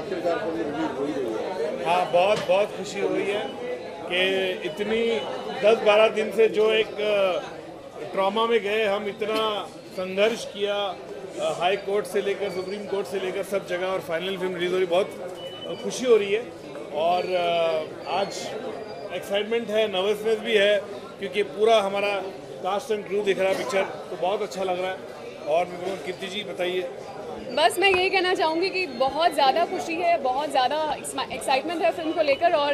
आखिरकार film release हो ही रही है। हाँ, बहुत बहुत खुशी हुई है कि इतनी 10-12 दिन से जो एक ट्रॉमा में गए हम, इतना संघर्ष किया हाई कोर्ट से लेकर सुप्रीम कोर्ट से लेकर सब जगह, और फाइनल फिल्म रिलीज हो रही, बहुत खुशी हो रही है। और आज एक्साइटमेंट है, नर्वसनेस भी है, क्योंकि पूरा हमारा कास्ट एंड क्रू दिख रहा है पिक्चर, तो बहुत अच्छा लग रहा है। और कीर्ति जी बताइए। बस मैं यही कहना चाहूँगी कि बहुत ज़्यादा खुशी है, बहुत ज़्यादा एक्साइटमेंट है फिल्म को लेकर, और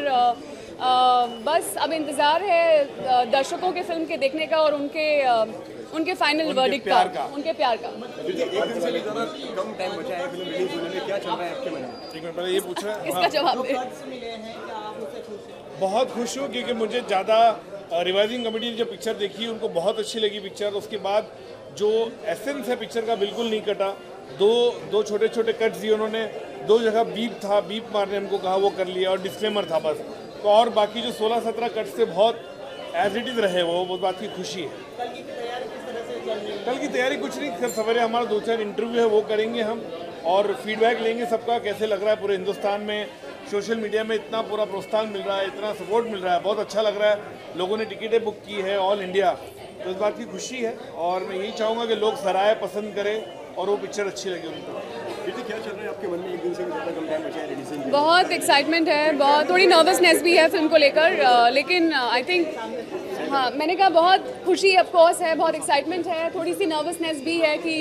बस अब इंतज़ार है दर्शकों के फिल्म के देखने का और उनके फाइनल वर्डिक्ट का, उनके प्यार का। एक दिन से भी ज़्यादा कम टाइम बचा है फिल्म रिलीज होने में, क्या चल रहा है आपके मन में? एक मिनट पहले ये पूछ रहा है, इसका जवाब दे। बहुत खुश हूँ क्योंकि मुझे ज़्यादा रिवाइजिंग कमेटी ने जो पिक्चर देखी उनको बहुत अच्छी लगी पिक्चर। उसके बाद जो एसेंस है पिक्चर का बिल्कुल नहीं कटा। दो छोटे छोटे कट्स दिए उन्होंने, 2 जगह बीप मारने हमको कहा, वो कर लिया, और डिस्क्लेमर था बस। तो और बाकी जो 16-17 कट्स थे बहुत एज इट इज़ रहे, वो बात की खुशी है। कल की तैयारी कुछ नहीं, कल सवेरे हमारा 2-4 इंटरव्यू है, वो करेंगे हम, और फीडबैक लेंगे सबका, कैसे लग रहा है पूरे हिंदुस्तान में। सोशल मीडिया में इतना पूरा प्रोत्साहन मिल रहा है, इतना सपोर्ट मिल रहा है, बहुत अच्छा लग रहा है। लोगों ने टिकटें बुक की है ऑल इंडिया, तो इस बात की खुशी है। और मैं यही चाहूँगा कि लोग सराहे, पसंद करें और वो पिक्चर अच्छी लगे उनको। क्या चल रहा है आपके मन में? एक दिन से भी ज़्यादा कम टाइम बचा है रिलीज के लिए। बहुत एक्साइटमेंट है, बहुत थोड़ी नर्वसनेस भी है फिल्म को लेकर, लेकिन आई थिंक हाँ, मैंने कहा बहुत खुशी ऑफ कोर्स है, बहुत एक्साइटमेंट है, थोड़ी सी नर्वसनेस भी है कि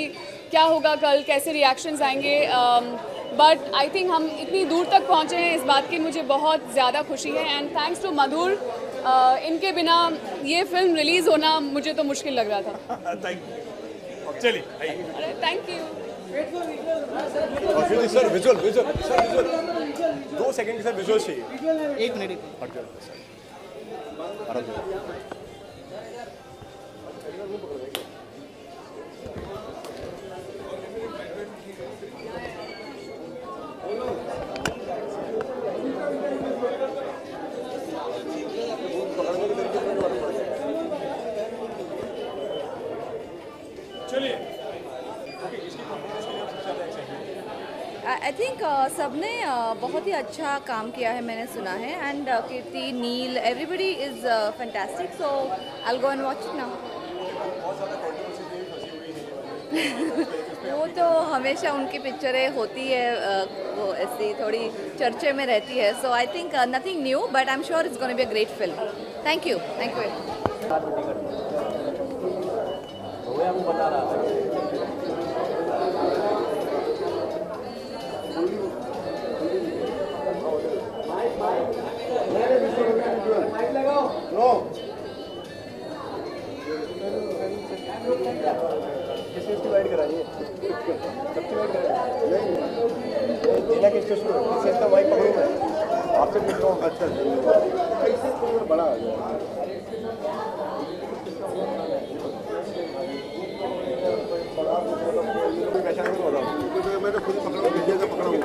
क्या होगा कल, कैसे रिएक्शंस आएंगे, बट आई थिंक हम इतनी दूर तक पहुँचे हैं, इस बात की मुझे बहुत ज़्यादा खुशी है। एंड थैंक्स टू मधुर, इनके बिना ये फिल्म रिलीज़ होना मुझे तो मुश्किल लग रहा था। चलिए, thank you. Sir visual 2 second के सर विजुअल चाहिए। 1 मिनट। आई थिंक सबने बहुत ही अच्छा काम किया है, मैंने सुना है। And Keerthy, Neel, everybody is fantastic, so I will go and watch it now. वो तो हमेशा उनकी पिक्चरें होती है, वो ऐसी थोड़ी चर्चे में रहती है, so I think nothing new, but I am sure it's gonna be a great film. Thank you. बड़ा मैं तो खुद पकड़ा, विजय का पकड़ा हूँ,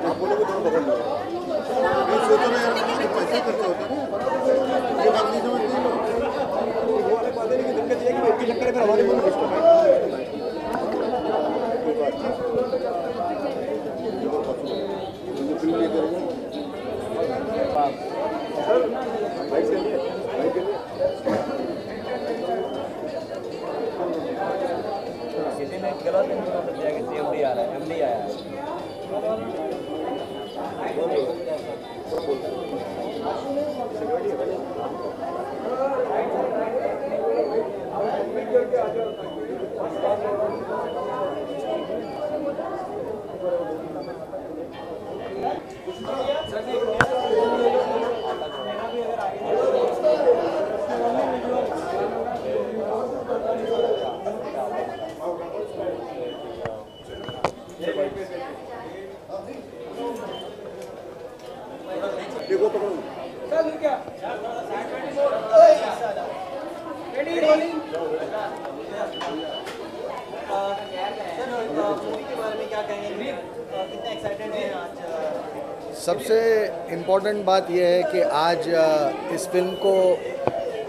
आप बोलोगे तो पकड़ लो। मैं सोचा मैं यार पैसा खर्चा होता है, ये बात नहीं समझती लोग। वो वाले बात है कि दिक्कत ये है कि एक चक्कर में हमारे को कोई बात नहीं, फिल्म ये करेंगे सर, भाई के लिए किसी ने गलत इन्फॉर्मेशन दिया कि एमडी आ रहा है, एमडी आया है। देखो पकड़ो सबसे इम्पोर्टेंट बात यह है कि आज इस फिल्म को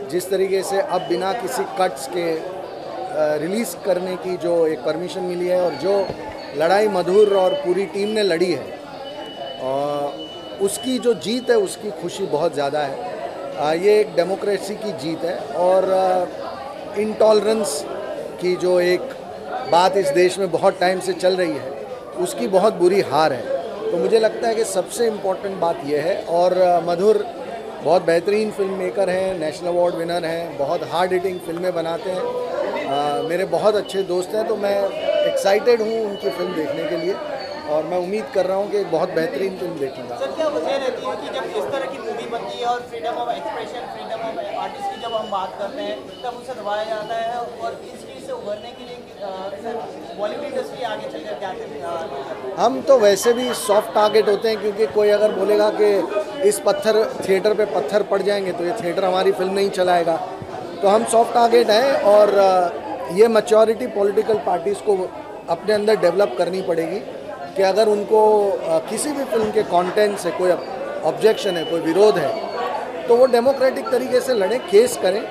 जिस तरीके से अब बिना किसी कट्स के रिलीज़ करने की जो एक परमिशन मिली है, और जो लड़ाई मधुर और पूरी टीम ने लड़ी है, उसकी जो जीत है उसकी खुशी बहुत ज़्यादा है। ये एक डेमोक्रेसी की जीत है और इंटॉलरेंस की जो एक बात इस देश में बहुत टाइम से चल रही है उसकी बहुत बुरी हार है। तो मुझे लगता है कि सबसे इम्पोर्टेंट बात यह है। और मधुर बहुत बेहतरीन फिल्म मेकर हैं, नेशनल अवार्ड विनर हैं, बहुत हार्ड हिटिंग फिल्में बनाते हैं, मेरे बहुत अच्छे दोस्त हैं। तो मैं एक्साइटेड हूँ उनकी फिल्म देखने के लिए और मैं उम्मीद कर रहा हूँ कि एक बहुत बेहतरीन फिल्म देखूँगा। सर क्या वजह रहती है कि जब इस तरह की मूवी बनती है और freedom of expression, freedom of artist की जब हम बात करते हैं तब उसे दबाया जाता है, और इस चीज़ से उभरने के लिए बॉलीवुड इंडस्ट्री आगे चलकर क्या करेगी? हम तो वैसे भी सॉफ्ट टारगेट होते हैं, क्योंकि कोई अगर बोलेगा कि इस थिएटर पे पत्थर पड़ जाएंगे तो ये थिएटर हमारी फिल्म नहीं चलाएगा। तो हम सॉफ्ट टारगेट हैं और ये मैच्योरिटी पॉलिटिकल पार्टीज़ को अपने अंदर डेवलप करनी पड़ेगी कि अगर उनको किसी भी फिल्म के कंटेंट से कोई ऑब्जेक्शन है, कोई विरोध है, तो वो डेमोक्रेटिक तरीके से लड़ें, केस करें।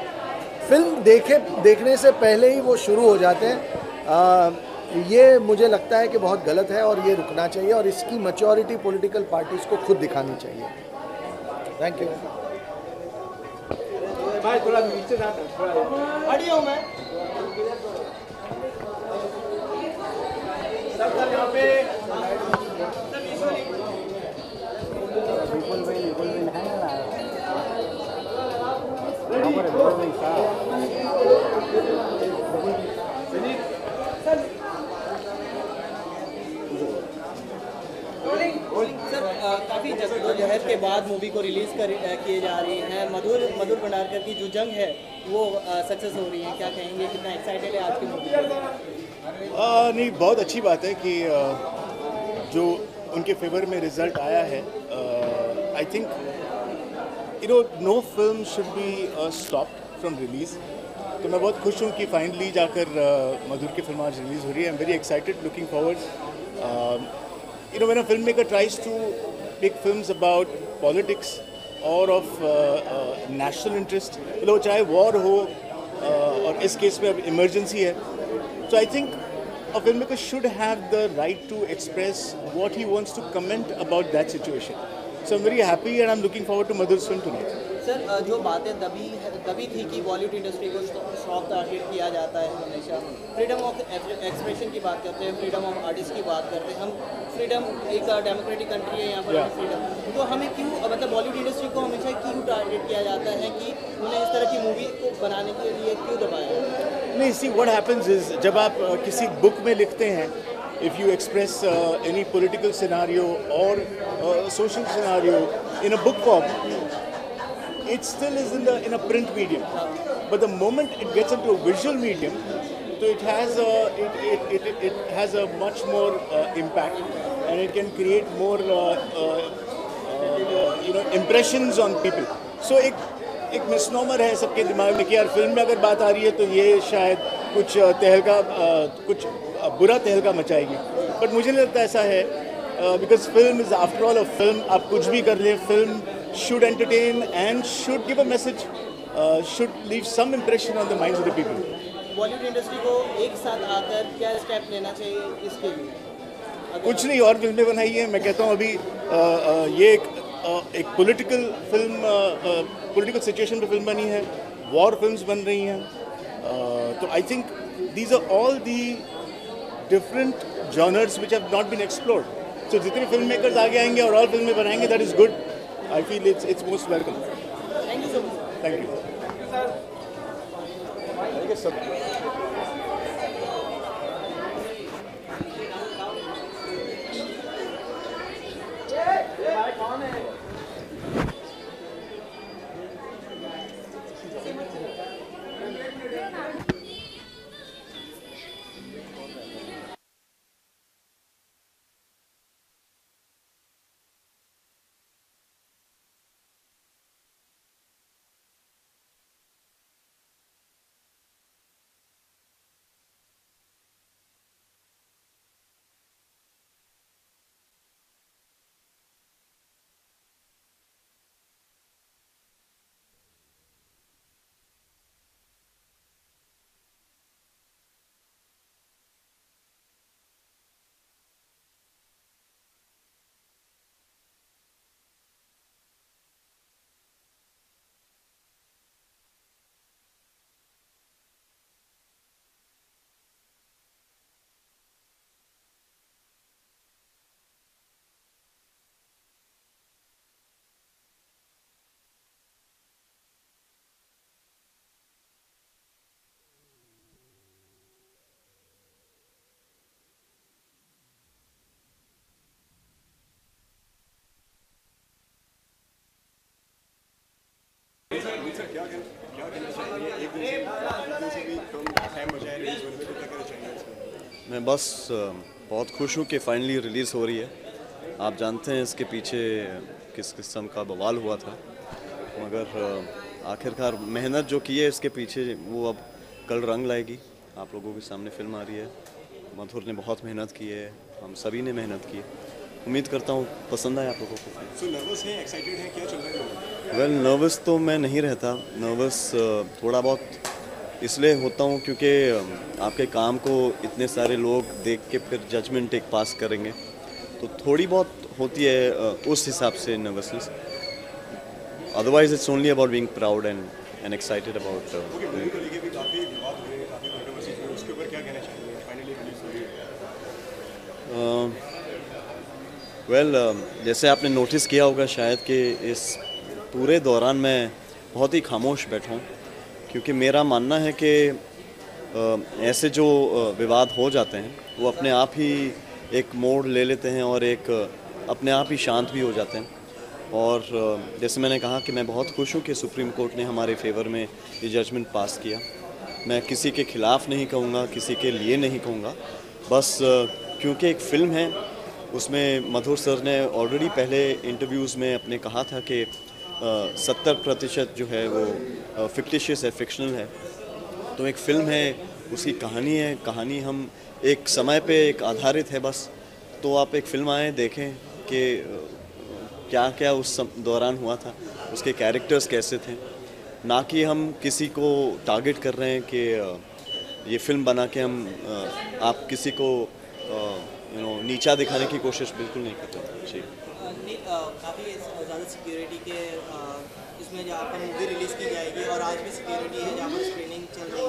फिल्म देखने से पहले ही वो शुरू हो जाते हैं, ये मुझे लगता है कि बहुत गलत है और ये रुकना चाहिए और इसकी मैच्योरिटी पॉलिटिकल पार्टीज़ को खुद दिखानी चाहिए। Thank you. भाई थोड़ा नीचे जाता अड़ी हूँ मैं सर यहाँ पे काफ़ी जहर के बाद मूवी को रिलीज़ किए जा रही हैं। मधुर भंडारकर की जो जंग है वो सक्सेस हो रही है, क्या कहेंगे, कितना एक्साइटेड है आज की मूवी? नहीं, बहुत अच्छी बात है कि जो उनके फेवर में रिजल्ट आया है। I think no film should be stop from release. तो मैं बहुत खुश हूँ कि फाइनली जाकर मधुर की फिल्म आज रिलीज़ हो रही है। I am very excited, looking forward. When a filmmaker tries to make films about politics or of national interest, मतलब चाहे war हो और इस केस में अब इमरजेंसी है, so I think a filmmaker should have the right to express what he wants to comment about that situation. So I'm very happy and I'm looking forward to Madhur's film tonight. Sir जो बातें दबी थी कि Bollywood industry को soft target किया जाता है हमेशा, फ्रीडम ऑफ एक्सप्रेशन की बात करते हैं, फ्रीडम ऑफ आर्टिस्ट की बात करते हैं, हम फ्रीडम एक डेमोक्रेटिक कंट्री है यहाँ पर फ्रीडम, तो हमें क्यों मतलब बॉलीवुड इंडस्ट्री को हमेशा क्यों टारगेट किया जाता है कि उन्हें इस तरह की मूवी को बनाने के लिए क्यों दबाया? नहीं, सी व्हाट हैपेंस इज, जब आप किसी बुक में लिखते हैं, if you express any political scenario or social scenario in a book form, it still is in a print medium. But the moment it gets into a visual medium, so it has a much more impact, and it can create more impressions on people. So एक misnomer है सबके दिमाग में कि यार film में अगर बात आ रही है तो ये शायद कुछ कुछ बुरा तहलका मचाएगी, बट मुझे नहीं लगता ऐसा है, because film is after all a film. आप कुछ भी कर लें, film should entertain and should give a message, should leave some impression on the minds of the people. Bollywood industry को एक साथ आकर क्या स्टेप लेना चाहिए इसके लिए? कुछ नहीं, और फिल्में बनाई है। मैं कहता हूँ अभी ये एक पॉलिटिकल फिल्म, पॉलिटिकल सिचुएशन पे फिल्म बनी है, वॉर फिल्म्स बन रही हैं, तो I think these are all the different genres which have not been explored. So जितने फिल्म मेकर्स आगे आएंगे और और फिल्में बनाएंगे, that is good. I feel it's most welcome. Thank you so much. Thank you. मैं बस बहुत खुश हूँ कि फाइनली रिलीज़ हो रही है। आप जानते हैं इसके पीछे किस किस्म का बवाल हुआ था, मगर आखिरकार मेहनत जो की है इसके पीछे वो अब कल रंग लाएगी। आप लोगों के सामने फिल्म आ रही है। मधुर ने बहुत मेहनत की है, हम सभी ने मेहनत की है। उम्मीद करता हूँ पसंद आए आप लोगों को। So नर्वस हैं, एक्साइटेड हैं, क्या चल रहा है? वेल नर्वस तो मैं नहीं रहता। नर्वस थोड़ा बहुत इसलिए होता हूँ क्योंकि आपके काम को इतने सारे लोग देख के फिर जजमेंट एक पास करेंगे, तो थोड़ी बहुत होती है उस हिसाब से nervousness. Otherwise it's only about being proud and excited about. Movie को लेके भी काफी विवाद हुए, काफी कंट्रोवर्सी हुई, उसके ऊपर क्या कहना चाहेंगे? फाइनली रिलीज हुई है। वेल जैसे आपने नोटिस किया होगा शायद कि इस पूरे दौरान मैं बहुत ही खामोश बैठा हूँ, क्योंकि मेरा मानना है कि ऐसे जो विवाद हो जाते हैं वो अपने आप ही एक मोड़ ले लेते हैं और एक अपने आप ही शांत भी हो जाते हैं। और जैसे मैंने कहा कि मैं बहुत खुश हूँ कि सुप्रीम कोर्ट ने हमारे फेवर में ये जजमेंट पास किया। मैं किसी के ख़िलाफ़ नहीं कहूँगा, किसी के लिए नहीं कहूँगा, बस क्योंकि एक फ़िल्म है, उसमें मधुर सर ने ऑलरेडी पहले इंटरव्यूज़ में अपने कहा था कि 70% जो है वो फिक्टिशियस है, फिक्शनल है। तो एक फ़िल्म है, उसकी कहानी है, कहानी हम एक समय पे एक आधारित है बस। तो आप एक फ़िल्म आए देखें कि क्या क्या उस दौरान हुआ था, उसके कैरेक्टर्स कैसे थे, ना कि हम किसी को टारगेट कर रहे हैं कि ये फ़िल्म बना के हम आप किसी को नीचा दिखाने की कोशिश बिल्कुल नहीं करते। जी काफ़ी ज़्यादा सिक्योरिटी के इसमें जहाँ पर मूवी रिलीज़ की जाएगी और आज भी सिक्योरिटी है जहाँ पर स्क्रीनिंग चल रही है,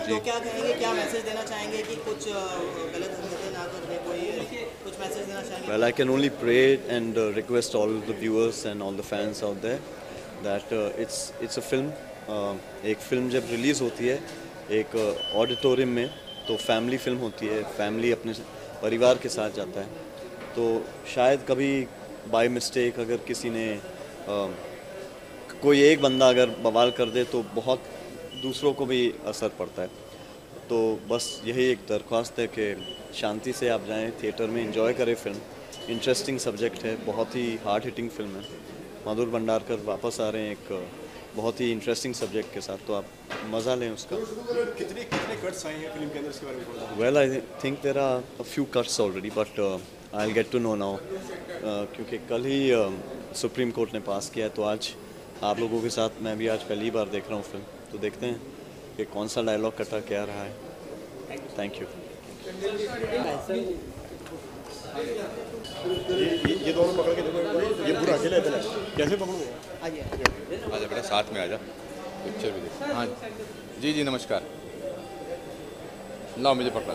तो क्या कहेंगे, क्या मैसेज देना चाहेंगे कि कुछ गलत हरकतें ना करने, कोई कुछ मैसेज देना चाहेंगे? Well, I can only pray and request all the viewers and all the fans out there that it's a film. एक फ़िल्म जब रिलीज़ होती है एक ऑडिटोरियम में तो फैमिली फ़िल्म होती है, फैमिली अपने परिवार के साथ जाता है। तो शायद कभी बाय मिस्टेक अगर किसी ने कोई एक बंदा अगर बवाल कर दे तो बहुत दूसरों को भी असर पड़ता है। तो बस यही एक दरख्वास्त है कि शांति से आप जाएं, थिएटर में एंजॉय करें फिल्म। इंटरेस्टिंग सब्जेक्ट है, बहुत ही हार्ड हिटिंग फिल्म है। मधुर भंडारकर वापस आ रहे हैं एक बहुत ही इंटरेस्टिंग सब्जेक्ट के साथ, तो आप मज़ा लें उसका। कितने कट्स आए हैं फिल्म के अंदर, इसके बारे में बताओ। Well I think there are a few cuts already, but I will get to know now, क्योंकि कल ही सुप्रीम कोर्ट ने पास किया है। तो आज आप लोगों के साथ मैं भी आज पहली बार देख रहा हूँ फिल्म, तो देखते हैं कि कौन सा डायलॉग कटा क्या रहा है। Thank you. ये दोनों पकड़ के देखो, ये पूरा अकेले अकेले कैसे पकड़ोगे? आजा बेटा, साथ में आजा, पिक्चर भी देख। हाँ जी जी नमस्कार, लाओ मुझे पकड़ा।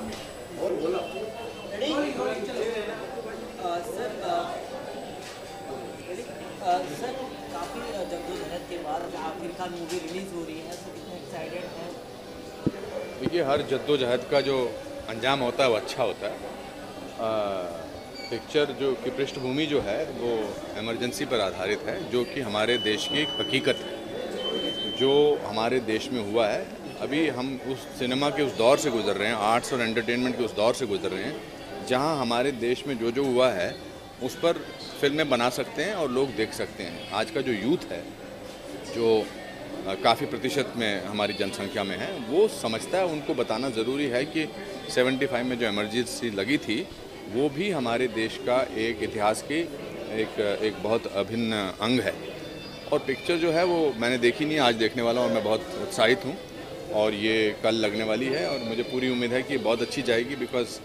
सर काफ़ी जद्दोजहद के बाद आखिरकार मूवी रिलीज़ हो रही है, तो कितने एक्साइटेड हैं? देखिए, हर जद्दोजहद का जो अंजाम होता है वो अच्छा होता है। पिक्चर जो की पृष्ठभूमि जो है वो इमरजेंसी पर आधारित है, जो कि हमारे देश की एक हकीकत है, जो हमारे देश में हुआ है। अभी हम उस सिनेमा के उस दौर से गुजर रहे हैं, आर्ट्स और एंटरटेनमेंट के उस दौर से गुजर रहे हैं, जहां हमारे देश में जो जो हुआ है उस पर फिल्में बना सकते हैं और लोग देख सकते हैं। आज का जो यूथ है, जो काफ़ी प्रतिशत में हमारी जनसंख्या में है, वो समझता है, उनको बताना ज़रूरी है कि 75 में जो इमरजेंसी लगी थी वो भी हमारे देश का एक इतिहास की एक बहुत अभिन्न अंग है। और पिक्चर जो है वो मैंने देखी नहीं, आज देखने वाला हूँ और मैं बहुत उत्साहित हूँ। और ये कल लगने वाली है और मुझे पूरी उम्मीद है कि बहुत अच्छी जाएगी, बिकॉज़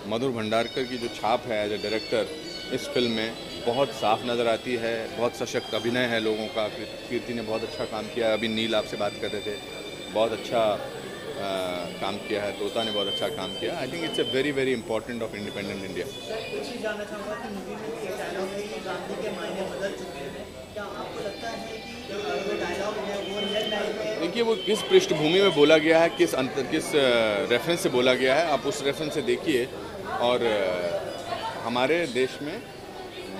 मधुर भंडारकर की जो छाप है एज ए डायरेक्टर इस फिल्म में बहुत साफ नज़र आती है। बहुत सशक्त अभिनय है लोगों का। कीर्ति ने बहुत अच्छा काम किया है, अभी नील आपसे बात कर रहे थे, बहुत अच्छा काम किया है, तोता ने बहुत अच्छा काम किया। I think it's a very very important of independent India. जानना चाहूँगा कि मूवी में एक डायलॉग है कि गांधी के मायने बदल चुके हैं, क्या आपको लगता है कि जो डायलॉग है वो रियल लाइफ में? देखिए, वो किस पृष्ठभूमि में बोला गया है, किस रेफरेंस से बोला गया है, आप उस रेफरेंस से देखिए। और हमारे देश में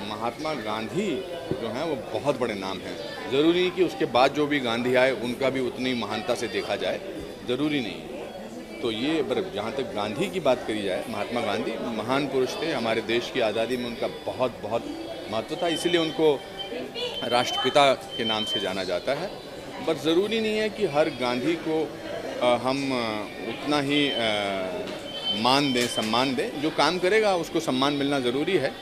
महात्मा गांधी जो हैं वो बहुत बड़े नाम हैं। ज़रूरी नहीं कि उसके बाद जो भी गांधी आए उनका भी उतनी महानता से देखा जाए, ज़रूरी नहीं है। तो ये जहाँ तक गांधी की बात करी जाए, महात्मा गांधी महान पुरुष थे, हमारे देश की आज़ादी में उनका बहुत बहुत महत्व था, इसलिए उनको राष्ट्रपिता के नाम से जाना जाता है। बस ज़रूरी नहीं है कि हर गांधी को हम उतना ही मान दें, सम्मान दें। जो काम करेगा उसको सम्मान मिलना ज़रूरी है।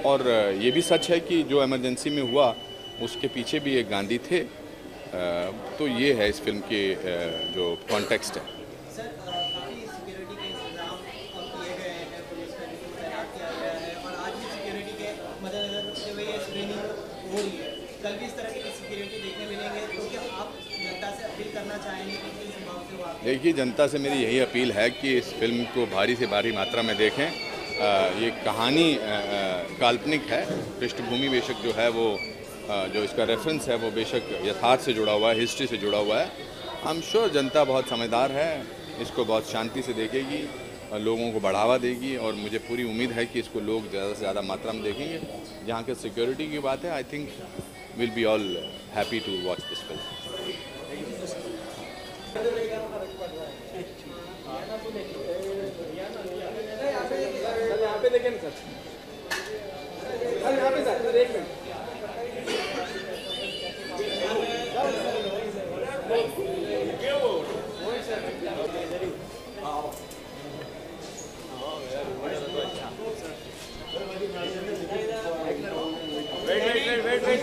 और ये भी सच है कि जो इमरजेंसी में हुआ उसके पीछे भी एक गांधी थे। तो ये है इस फिल्म के जो कॉन्टेक्स्ट है। कल भी इस तरह की सिक्योरिटी देखने मिलेंगे, तो क्या आप जनता से अपील करना चाहेंगे कि किस भाव से हुआ? देखिए, जनता से मेरी यही अपील है कि इस फिल्म को भारी से भारी मात्रा में देखें। ये कहानी काल्पनिक है, पृष्ठभूमि बेशक जो है वो जो इसका रेफरेंस है वो बेशक यथार्थ से जुड़ा हुआ है, हिस्ट्री से जुड़ा हुआ है। आई एम श्योर जनता बहुत समझदार है, इसको बहुत शांति से देखेगी, लोगों को बढ़ावा देगी और मुझे पूरी उम्मीद है कि इसको लोग ज़्यादा से ज़्यादा मात्रा में देखेंगे। जहाँ के सिक्योरिटी की बात है, I think we'll be all happy to watch this film.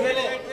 Wait.